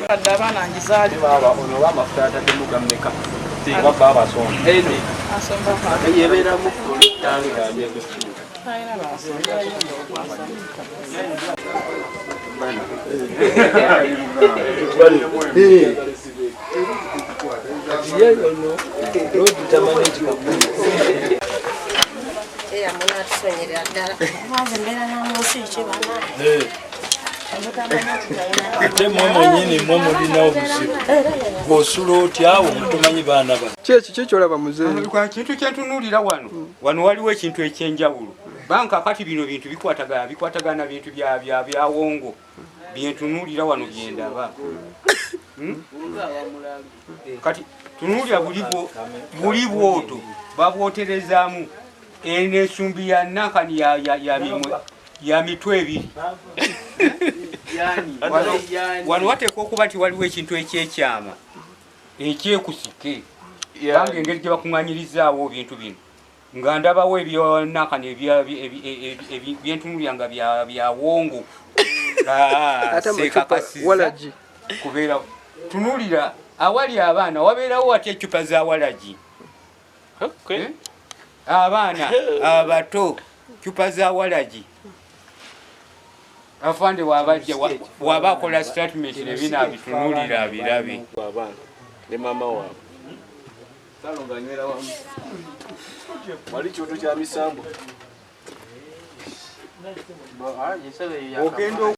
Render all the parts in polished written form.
Adabana ngisali baba ono wa mafuta temuga mmeka tinga baba songa ene asomba fa yebera mu kulitanga gaje ayina basomba bana yeye no road tamanage kabisa amuna tusonyera ddala mwazembera namusi kibana Momo nyini momo lina obuzibu bw'osula otya awo mutumanyi baana ba kiki kyolaba muzeeyi kwa kintu kyentunuulira wano waliwo ekintu ekyenjawulo banka kati bino bintu bikwatagana bintu bya wongo byentunuulira wano byendaba kati tunuulira buli bwoto babwoterezaamu enesumbi ya nakani ya mitwe ebiri wano wateekwa okuba nti waliwo ekintu ekyekyama ekyekusike banga engeri gye bakuŋŋanyirizaawo ebintu bino nga ndabawo ebyonakani byentunulya nga bya wongo sekakasiza kubeera tunuulira awali abaana wabeerawo wati ecupa za walagi abaana abato cupa za walagi afande wabajja wabakola statement nebina bitunulira abirabe ne mama waabwe salonga nywera wamu wali kyoto kya misambo ogendo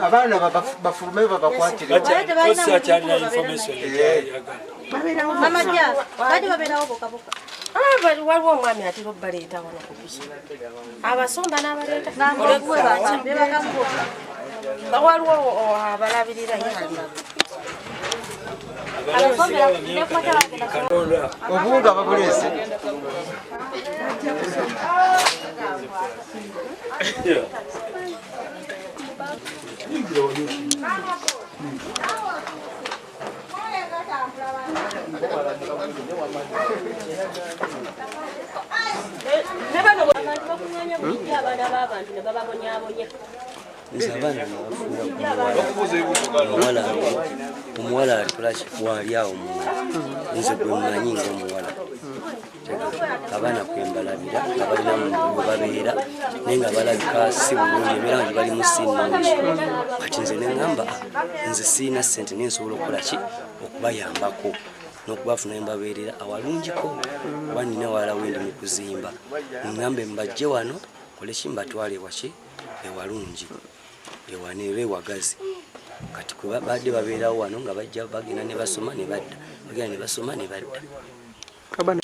abaana bafulume babakwatire waliwo omwami atera obbaleeta wano kukusula abasomba n'abaleeta waliwo abalabirira obunga babulese omuwala atulaki wali awo nze gwe mmanyi ngaomuwala abaana kwembalabira nga balina webabeera naye nga balabika si bulungi ebeera nga bali mu sinungi kati nze neŋŋamba nze siina ssente naye nsobola okukolaki okubayambako n'okubafuna embabeerera awalungiko kuba nina wala wendi mu kuzimba ŋŋambe mbajje wano koleki mbatwale waki ewalungi ewane eba ewagazi kati kwe badde babeerawo wano nga bajja bagenda ne basoma ne badda bagenda ne basoma ne badda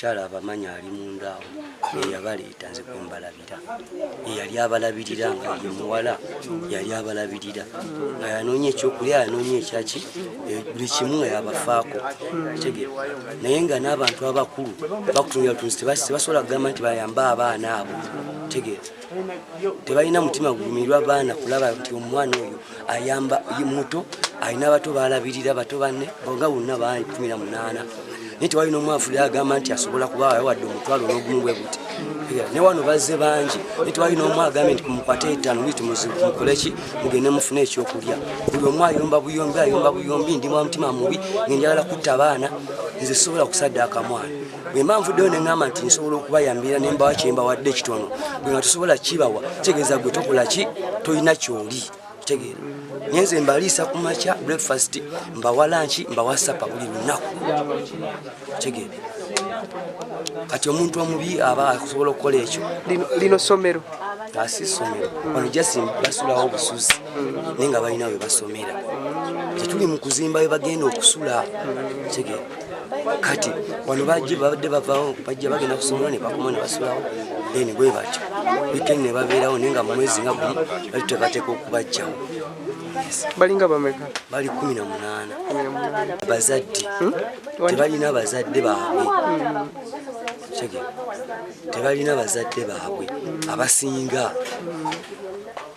kyala abamanyi ali munda awo eyabaleeta nze kwembalabira eyali abalabirira nga ye muwala yali abalabirira nga yanoonya ekyokulya yanoonya ekyaki buli kimu nga yabafaako tegera naye nga n'abantu abakulu bakutungira butunzi tebasobola kugamba nti bayambe abaana abo tegera tebalina mutima gugumirwa baana kulaba nti omwana oyo ayamba muto alina bato balabirira bato banne bonga bonna baani 18 naye tewalina omwavu agamba nti asobola kuba wadde omutwalo n'ogumu bwe buti ne wano bazze bangi naye tewalina omu agambe nti kumukwate 5 liti mukoleki mugende mufune ekyokulya buli omu ayomba buyombi ndi mwa mutima mubi ngenjagala kutta abaana nze sobola kusaddaaka mwana bwe mba nvuddeyo ne ŋŋamba nti nsobola okubayambira ne mbawa kye mbawadde ekitono bwe nga tosobola kibawa kitegeeza gwe tokola ki tolina kyoli kitegeera naye nze mbaliisa ku makya breakfast mbawa lanchi mbawa sapa buli lunaku kitegeera kati omuntu omubi aba akusobola okukola ekyo lino somero asi somero wano jasi basulawo obusuzi naye nga balina we basomera tetuli mu kuzimba we bagenda okusula kitegeera kati wano babadde bavaawo bajja bagenda kusomera ne bakoma ne basulawo then bwe batyo weekend ne babeerawo naye nga mu mwezi nga gumu bali tebateeka okubajjawo balinga bameka bali 18 bazadde tebalina bazadde baabwe tebalina bazadde baabwe abasinga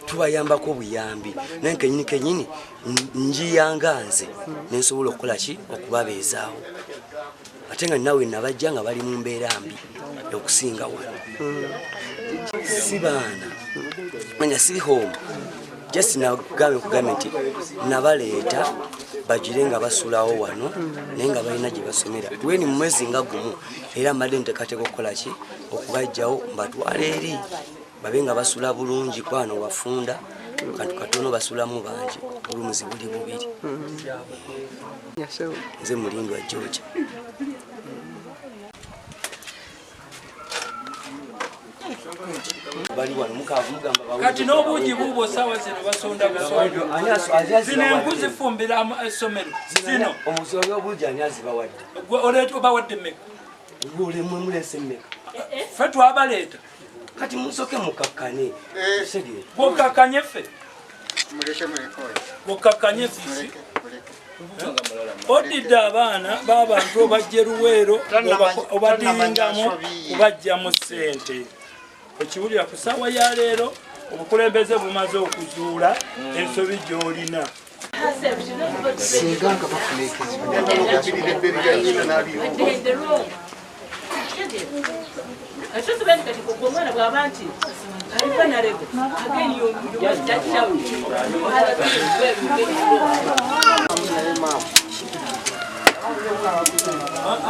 tubayambako obuyambi naye kenyini njiyanga nze nensobola okukola ki okubabeezaawo ate nga nawe nabajja nga bali mu mbeera mbi okusinga wano si baana manya si home just nagambe nti nabaleeta bagire nga basulawo wano naye nga balina gye basomera lweni mu mwezi nga gumu era mbadde nteekateeka okukola ki okubajjawo mbatwala eri babe nga basula bulungi kwano wafunda kantu katono basulamu bangi bulumuzi buli bubiri nze mulindwa George kati n'obuugi buubwo saawa zino basonda zino embuzi fumbira essomero zino omusobe obuugi ani azibawadde oleeta obawadde mmeka olemwe mulese mmeka ffe twabaleeta kati musoke mukakkane bwokakkanye ffe bwokakkanye ffe odidde abaana b'abantu obajja Luweero obadingamu kubajjamu ssente okiwulira ku ssaawa ya leero obukulembeze bumaze okuzuula ensobi gy'olina singa nga bafuna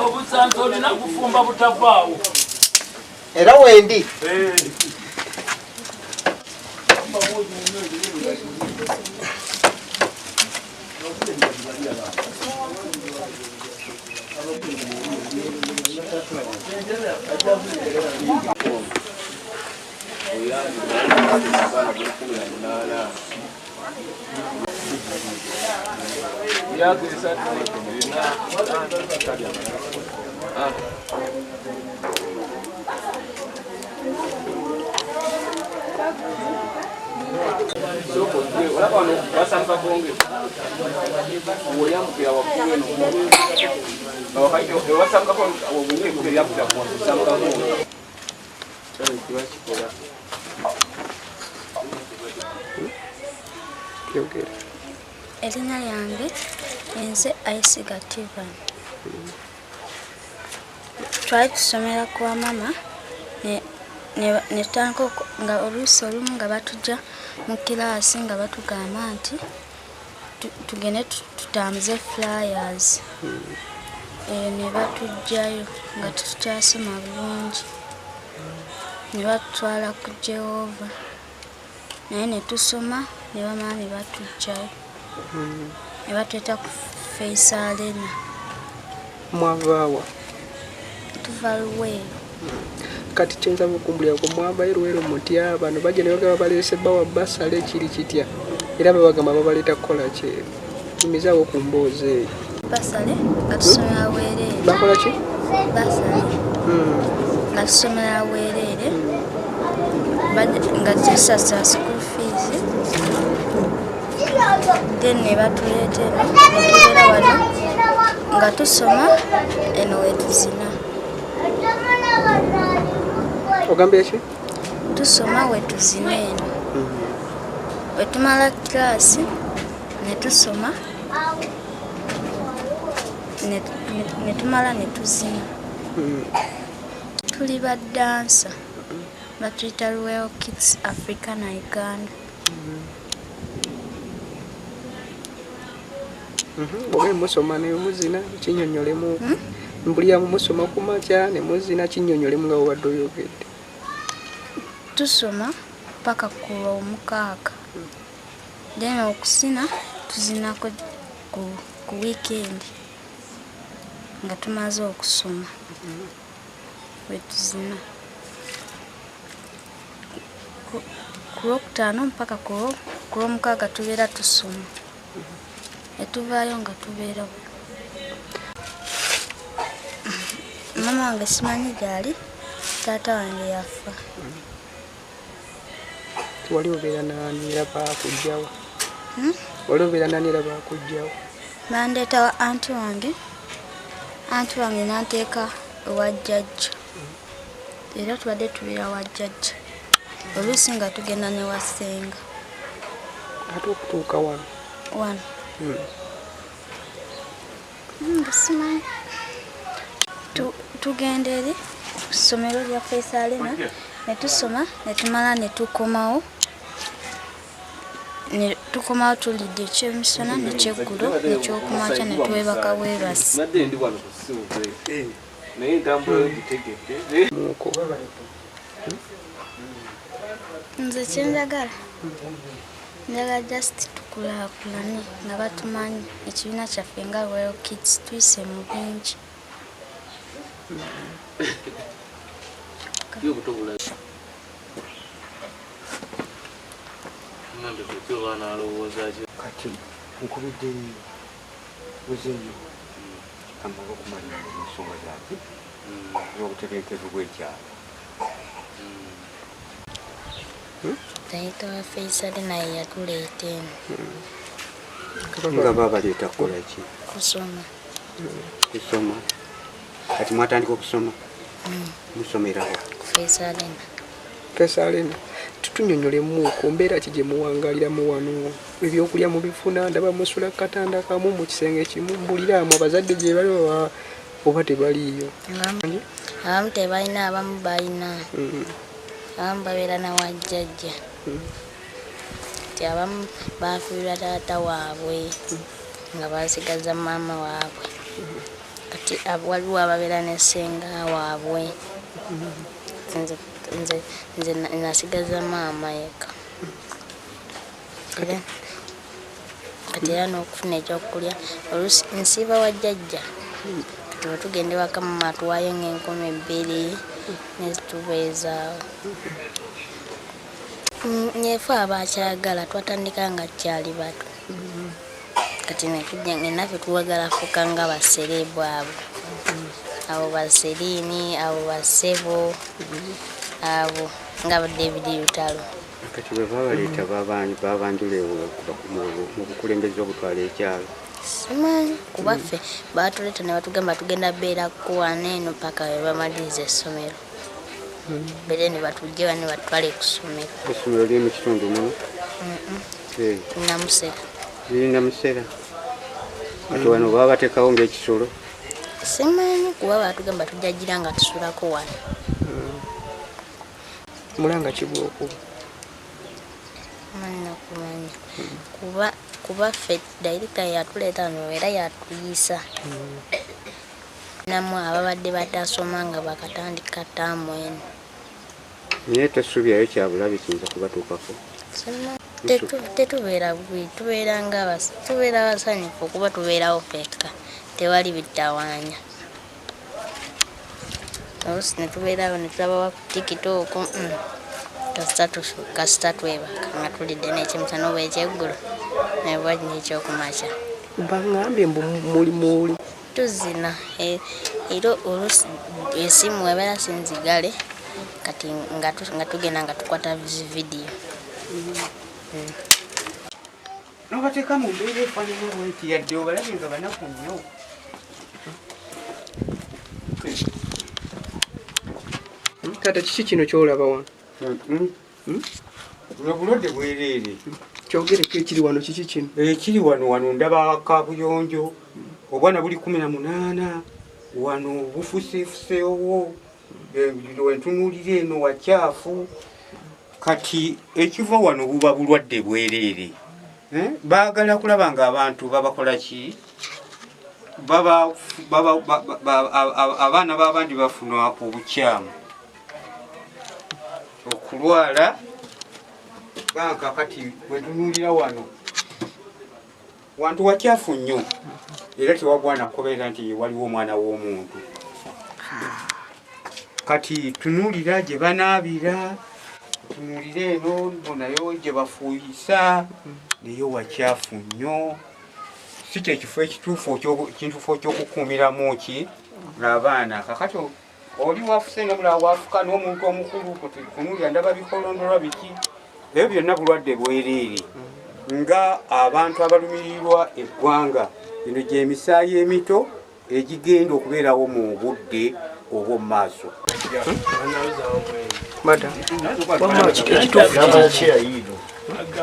obusanza olina kufumba butavaawo era wendi Erinnya lyange nze Ayisiga Tivan. Twali tusomera kwa mama ne tutandika nga oluusi olumu nga batujja mu kiraasi nga batugamba nti tugende tutambuze flyers. Ne batujjayo nga tukyasoma bulungi ne batutwala ku Jehova naye ne tusoma ne bamala ne batujjayo ne batweta ku Face Arena. Mwavaawa tuva Luweero. Kati kyenza mukumbulira ko mwavayo Luweero mutya bano bajja ne bagamba baleese bawa basale ekiri kitya era babagamba babaleeta kukola kyeru imizaawo ku mboozi eyo basale batusomera weereere. Bakola ki? Basale batusomera weereere nga tusasula school fees then ne batuleetera netubeera wano nga tusoma eno wetuzina. Ogambye ki? Tusoma wetuzina eno wetumala kirasi netusoma netumala netuzina. Tuli badansa batuyita Royal Kids Africa na Uganda. Bwe musoma ne muzina kinyonyolemu mbulya musoma ku makya ne muzina kinyonyolemu nga wadde oyogedde. Tusoma paka ku Lwomukaaga then okusina tuzina ku weekend nga tumaze okusoma wetuzina ku Lwokutaano mpaka ku Lwomukaaga tubeera tusoma netuvaayo nga tubeera Mama wange simanyi gyali, taata wange yafa. Wali obeera nani era baakujjawo? Wali obeera nani era baakujjawo? Bandeeta wa anti wange. Anti wange n'anteeka ewa jjajja. Era tubadde tubeera wa jjajja. Oluusi nga tugenda ne wa ssenga. Ate okutuuka wano? Wano. Simanyi. Tugenda eri ku ssomero lya Faisalina ne tusoma ne tumala ne tukomawo. Ne tukomawo tulidde ekyemisana n'ekyeggulo n'ekyokumakya ne twebaka bwebasi. Nze kyenjagala njagala just tukulaakulane nga batumanyi ekibiina kyaffe nga Royal Kids tuyise mu bingi. Kati nkubidde muzeeyo amala okumanya ensonga zaabwe n'obutebenkevu bw'ekyalo. Taata wa Faisalina ye yatuleeta eno. Nga babaleeta kukola ki? Kusoma. Kusoma. Kati mwatandika okusoma? Musomerawo? Ku Faisalina. Faisalina, tutunyonyolemu ku mbeera ki gye muwangaliramu wano? Ebyokulya mubifuna, ndaba musula katanda kamu mu kisenge kimu, mbuliramu abazadde gye bali oba tebaliiyo? Abamu tebalina, abamu balina. Abamu babeera na wa jjajja. Ti abamu baafiirwa taata waabwe nga basigaza maama waabwe. Kati waliwo ababeera ne ssenga waabwe. Nze nasigaza maama yekka. Kati era n'okufuna ekyokulya oluusi nsiiba wa jjajja. Kati bwe tugenda ewaka mama atuwaayo ng'enkumi 2 ne zitubeezaawo. Nyefe abakyagala twatandika nga kyali bato. Kati naffe tuwagala fuuka nga basereebu abo. Abo baseriini, abo basebo, abo nga David Lutalo. Kati bwe babaleeta babanjula mu bukulembeze obutwala ekyalo? Simanyi kubaffe baatuleeta ne batugamba tugenda beerako wano eno paka we bamaliriza essomero. Mbere ne batujja ne batwale ku ssomero. Essomero liri mu kitundu muno? Namusera. Liri Namusera? Kati wano baba bateekawo ng'ekisolo? Simanyi kuba baatugamba tujja nga tusulako wano. Mulanga kibwokuba? Manyi nakumanya. Kuba ffe dayirika yatuleeta wano era yatuyisa. Namu ababadde batasoma nga bakatandika ttaamu eno. Naye tosuubyayo kyabulabe kiyinza kubatuukako? Tetubeera bwi, tubeera basanyufu kuba tubeerawo ffekka. Tewali bitawaanya. Oluusi ne tubeerawo ne tulabawa ku TikTok. Kasita twebaka nga tulidde n'ekyemisana oba ekyeggulo ne bwa n'ekyokumakya. Bangambye mbu muli tuzina era oluusi esimu ebeera sinzigale kati nga tugenda nga tukwata vidiyo. Nobateeka mu mbeera efaanana bweti yadde obalabye nga banaku nnyo. Taata kiki kino kyolaba wano? Buno bulwadde bwereere. Kyogereko ekiri wano kiki kino? Ekiri wano ndaba kabuyonjo. Obwana buli 18 wano bufuseefuseewo. Wentunuulira eno wakyafu. Kati ekiva wano buba bulwadde bwereere. Baagala kulaba nga abantu babakola ki? Abaana b'abandi bafuna obukyamu. Okulwala banka kati wentunuulira wano. Wantu wakyafu nnyo. Era tewagwana kubeera nti waliwo omwana w'omuntu. Kati tunuulira gye banaabira, tunuulira eno nayo gye bafuuyisa, nayo wakyafu nnyo. Si kye kifo ekituufu ekintuufu ekyokukuumiramu ki abaana kakati oli wafusenga mulala wafuka n'omuntu omukulu kunulya ndaba bikolondolwa biki ebyo byonna bulwadde bwereere nga abantu abalumirirwa eggwanga bino gyemisaayi emito egigenda okubeerawo mu budde obw'omu maaso.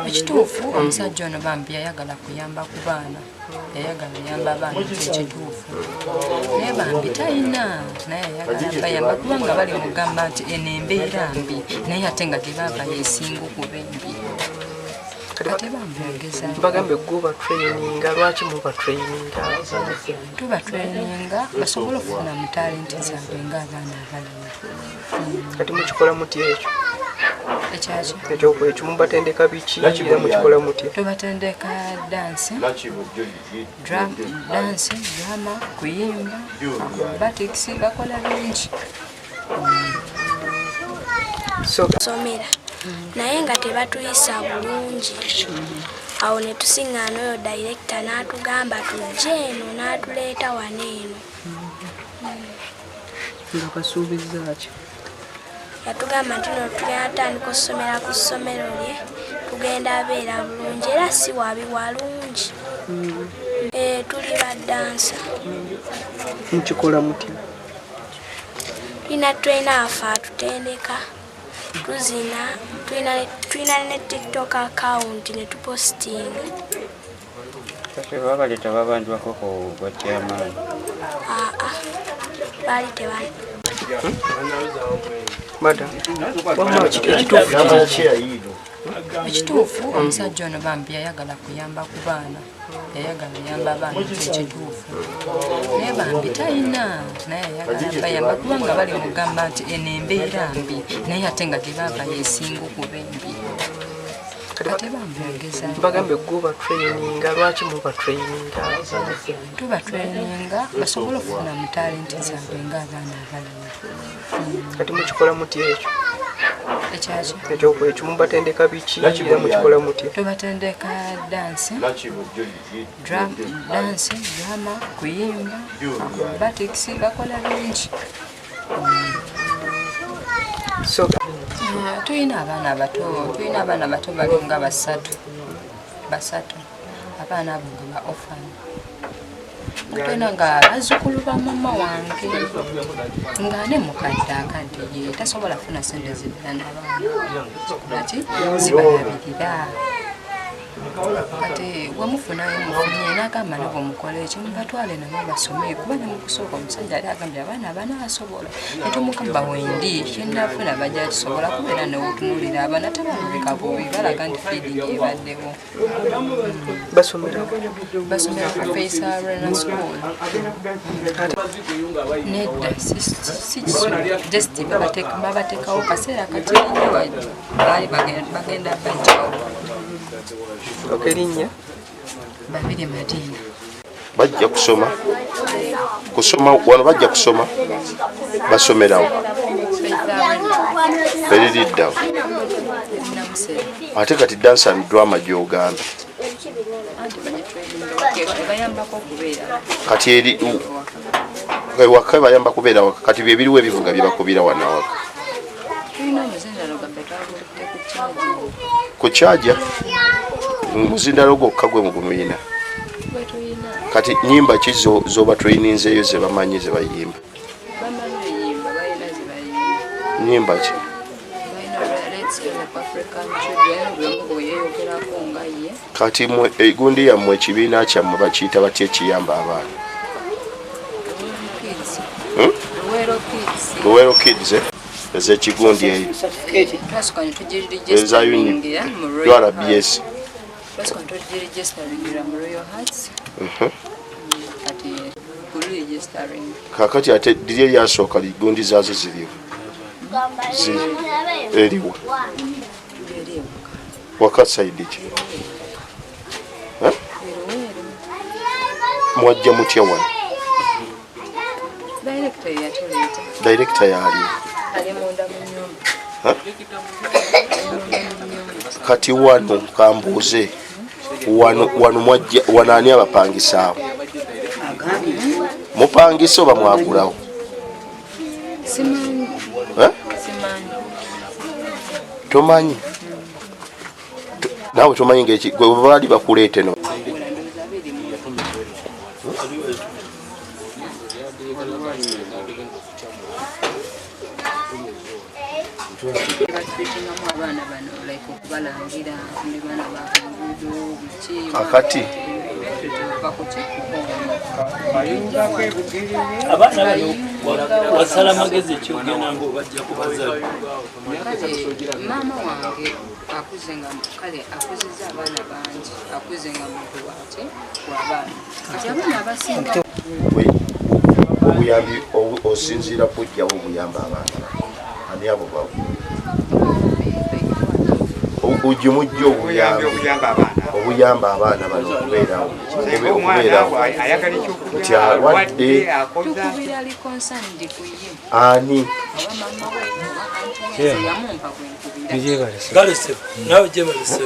Ekituufu omusajja ono bambi yayagala kuyamba ku baana, yayagala yamba abaana ekituufu naye bambi talina naye yayagala bayamba kubanga bali mugamba nti eno embeera mbi naye ate nga tebaava yeesinga okuba embi. Kati bambi ageza bagambe guba traininga lwaki muba traininga tuba traininga basobole okufuna mu talenti zaabwe ng'abaana abalala. kati mukikola muti ekyo Ekyaki ekyo mubatendeka biki era mukikola muti tubatendeka dansi drama kuyimba acrobatics bakola bingi somera naye nga tebatuyisa bulungi awo ne tusiŋŋaana oyo director n'atugamba tujje eno n'atuleeta wano eno. nga kasuubiza ki yatugamba nti no tugenda tandika okusomera ku ssomero lye tugenda abeera bulungi era si wabi walungi. Tuli baddansa mukikola muti tulina afe atutendeka tuzina tulina ne TikTok account ne tupostinga. Babaleta babanjwako ku bwakyamaani baali tebali ekituufu omusajja ono bambi yayagala kuyamba ku baana, yayagala yamba abaana ekituufu naye bambi talina naye yayagala bayamba kubanga bali mugamba nti eno embeera mbi naye ate nga tebaava yeesinga okuba embi. Kati bambi ageza bagambe guba traininga lwaki muba traininga tuba traininga basobole okufuna mu talenti zaabwe ng'abaana abalala. kati mukikola muti ekyo Ekyaki ekyo mubatendeka biki era mukikola muti tubatendeka dansi drama kuyimba acrobatics bakola bingi. Tulina abaana abato bali nga basatu abaana abo nga ba orphan tulina nga bazzukulu ba mama wange nga ne mukadde akadde ye tasobola kufuna sente zibira n'abaana kati zibalabirira kati wemufunayo mufunye n'agamba nabo mukole ekyo mubatwale nabo basome kuba ne mukusooka omusajja ali agambye abaana banaasobola netumugamba wendi kyenafuna bajja kisobola kubeera newutunulira abaana tebalabika bubi balaga nti feeding ebaddewo. basomera ku Faisal Arena School nedda si just babatekawo kaseera kati baali bagenda bajjawo okerinnya babiri Madina bajja kusoma wano bajja kusoma basomerawo beririddawo ate kati dansa and drama gy'ogamba kati eri ewaka bayamba kubeera kati byebiriwo ebivuga byebakubira wanawaka ku kyaja muzindalo gwokka gwe mu bumiina kati nyimba ki zoba traininzeeyo zebamanyi zebayimba nyimba ki kati egundi yammwe ekibiina kyammwe bakiyita batya ekiyamba abaana Luwero Kids ez'ekigundi eyo eza URBS kakati ate diri eryasooka ligundi zaazo ziriwo eriwo waka saidi ki mwajja mutya wano director yali kati wano kambuuze wano mwajja wano ani abapangisaawo mupangisa oba mwagulawo? Simanyi. Simanyi. Tomanyi? Nawe tomanyi ng'eki gwe baali bakuleete no? Kakati abaana bano wasala magezi ekyogenda ng'obajja kubaza maama wange akuze nga kale akuzizza abaana bangi akuze nga muntu wate w'abaana kati abaana abasinga obuyambi osinziira kujjawo obuyamba abaana ani abo bawo ujimujja obuyamba abaana bano okubeerawo nti alwadde ani nawe gyebalese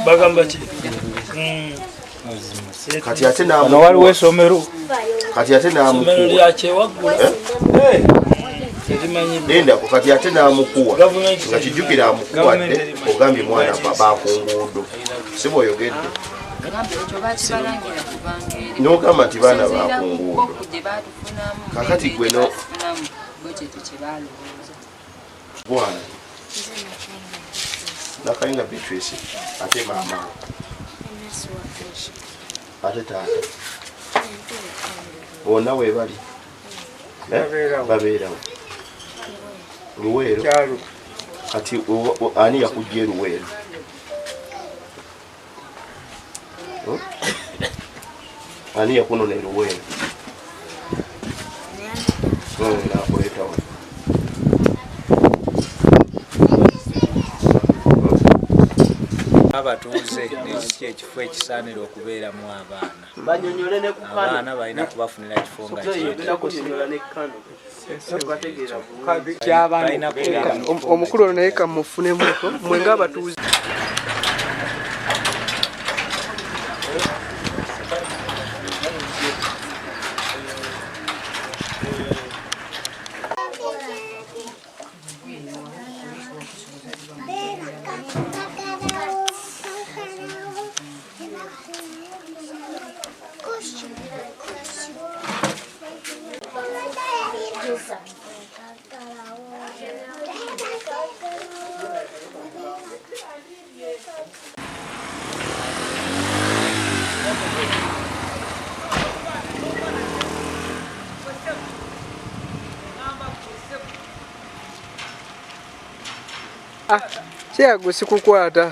bagamba ki kati ate waliwo esomero kati ate somero lyakyewaggula nendako kati ate namukuwa nga kijjukira amukuwadde ogambye mwana bakunguudo si bw'oyogedde nogamba nti baana bakunguudo kakati gweno bwana nakayinga Beatrice ate maama ate taata bonna weebali babeerawo Luweero kati ani yakujja Luweero ani yakunona Luweero nakuleeta wano abatuuze n'ekiki ekifo ekisaanira okubeeramu abaana balina kubafunira ekifo nga omukulu ono naye kamufunemuko mwe ng'abatuuze kyago sikukwata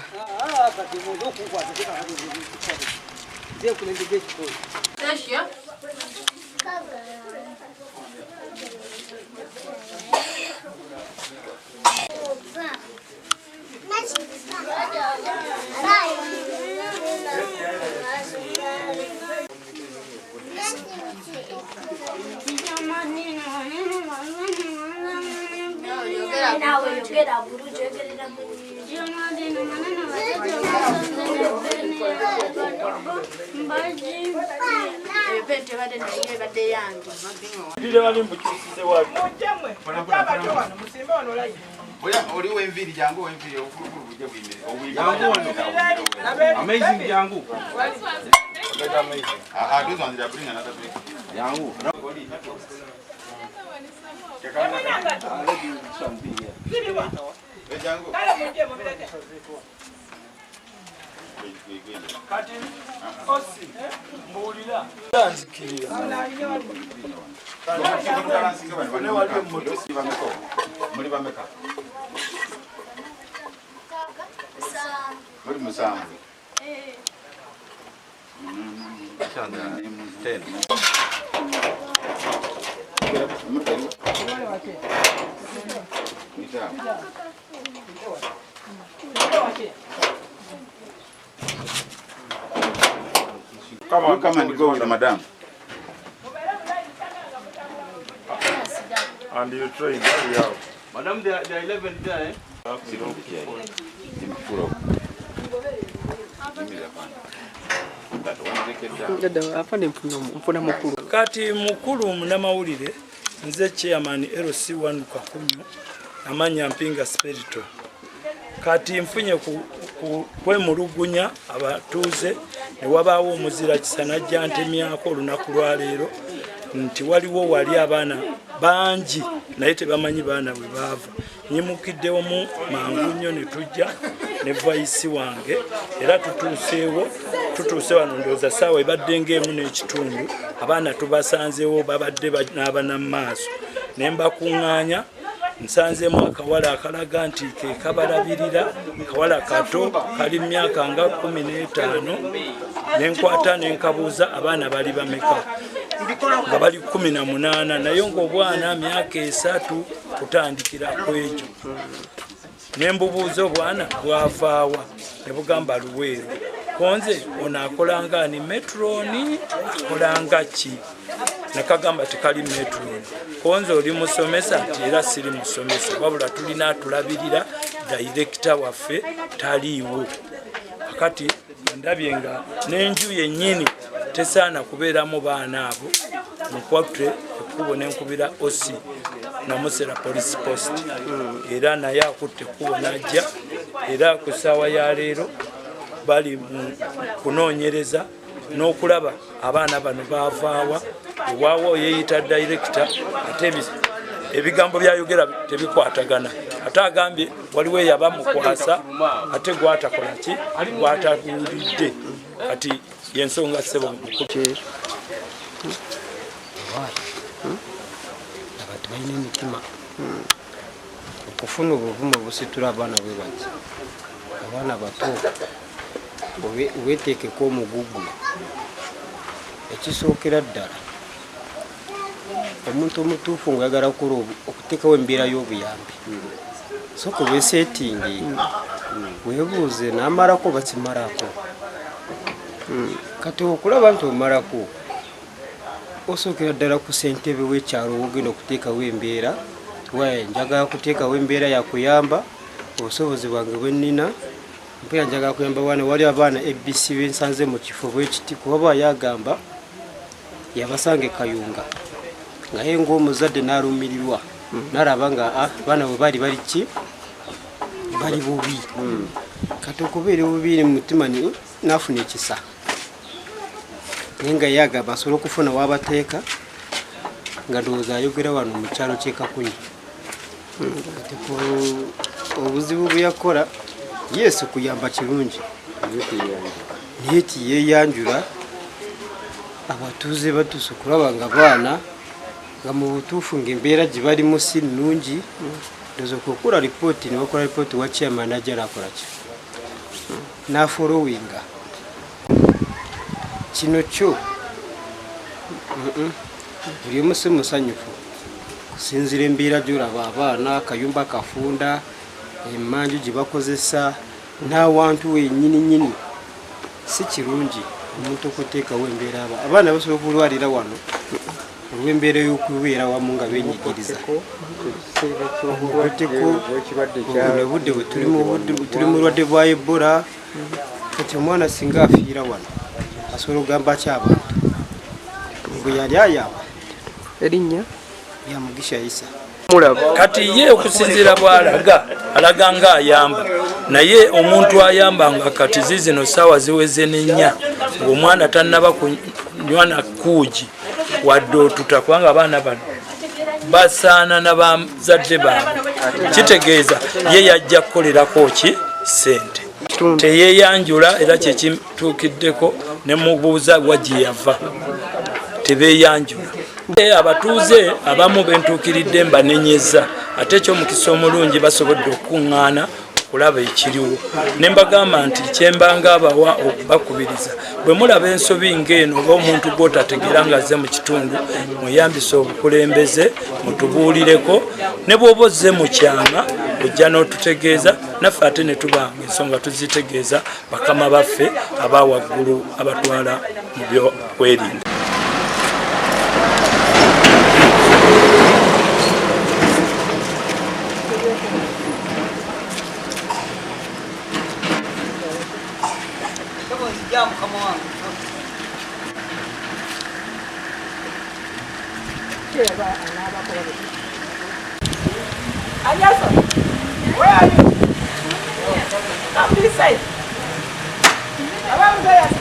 oliwo enviiri jangu enviiri obukulu bujja buyimire amazing jangu jangu kati osi mbuulira nzikirira muli bameka muli musanvu Come and go with the madam. And you train very out. Madam, there are 11 there. Give me the kati mukulu munamawulire nze chairman LC1 Kakunyu amanya Mpinga Spirito kati mfunye kwemulugunya abatuuze ne wabaawo omuzira kisana jantemyako olunaku lwa leero nti waliwo wali abaana bangi naye tebamanyi baana bwe baava nyimukiddewo mu mangu nnyo ne tujja ne vaisi wange era tutuuse wano ndowooza ssaawa ebadde ng'emu n'ekitundu abaana tubasanzeewo babadde n'abana mu maaso ne mbakuŋŋaanya nsanzeemu akawala akalaga nti ke kabalabirira akawala kato kali myaka nga 15 nenkwata nenkabuuza abaana bali bameka nga bali 18 naye ng'obwana myaka 3 kutandikira kwekyo nembubuuza obwana bwavaawa ne bugamba Luweero konze ono akolanga ani metroni akolanga ki nakagamba tekali metroni konze oli musomesa nti era siri musomesa wabula tulina atulabirira director waffe taliiwo akati ndabye nga n'enju yennyini tesaana kubeeramu baana abo mukwatule ekkubo nenkubira osi namusera police post era naye akutte ekkubo najja era ku ssaawa ya leero bali mu kunoonyereza n'okulaba abaana bano baavaawa ewaawo yeeyita director ate ebigambo byayogera tebikwatagana ate agambye waliwo eyaba mukwasa ate gwatakola ki gwatabuulidde kati yensonga ssebo mukulu abantu balina emitima okufuna obuvumu obusitula abaana bwe bati abaana bato weteekeko omugugu ekisookera ddala omuntu omutuufu ngaayagala okuteekawo embeera y'obuyambi soka weesetingi weebuuze n'amalako bakimalako kati okulaba nti omalako osookera ddala ku ssentebe w'ekyalo wogenda okuteekawo embeera njagala kuteekawo embeera yakuyamba obusobozi bwange bwe nnina mpera njagala kuyamba wane wali abaana ABC bensanze mu kifo bwekiti kuba yagamba yabasanga e Kayunga ngaye ng'omuzadde n'alumirirwa n'alaba nga abaana bwe bali ki bali bubi kati okubeera obubi mu mutima n'afuna ekisa naye nga yagamba asobola okufuna w'abateeka nga ndowooza ayogera wano mu kyalo ky'e Kakunyi obuzibu bwe yakola yesu kuyamba kirungi naye tiyeeyanjula abatuuze batuuse okulaba nga baana nga mu butuufu ng'embeera gye balimu si nnungi ndowooza okukola ripooti ne bakola ripooti wa chairman ajja n'akola ki n'afolowinga kino kyo buli omu si musanyufu kusinzira embeera gy'olaba abaana kayumba kafunda emmanju gye bakozesa n'awantu wennyini si kirungi omuntu okuteekawo embeera abaana basobola okulwalira wano olw'embeera y'okubeera wamu nga benyigiriza obudde bwe tuli mu bulwadde bwa Ebola kati omwana singa afiira wano asobola okugamba ki abantu bwe yali ayamba erinnya ya Mugisha Isa kati ye okusinziira bw'alaga ng'ayamba naye omuntu ayamba nga kati zizino ssaawa ziweze n'ennya ng'omwana tannaba kunywa na kuugi wadde otuta kubanga abaana bano basaana n'abazadde baabwe kitegeeza ye yajja kukolerako ki ssente teyeeyanjula era kyekituukiddeko ne mubuuza wagye yava tebeeyanjula abatuuze abamu bentuukiridde mbanenyeza ate ekyomukisa omulungi basobodde okukuŋŋaana okulaba ekiriwo ne mbagamba nti kyembanga abawa okubakubiriza bwe mulaba ensobi ng'eno oba omuntu gw'otategeera ng'azze mu kitundu mweyambise obukulembeze mutubuulireko ne bw'oba ozze mu kyama ojja n'otutegeeza naffe ate ne tubanga ensonga tuzitegeeza bakama baffe abawaggulu abatwala mu byokwerinda. Anyaso, where are you? Come this side. Around there,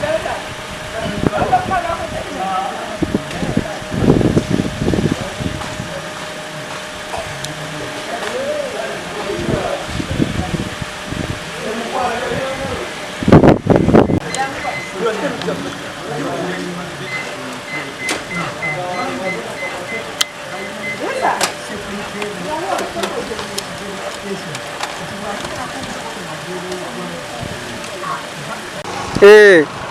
Hey.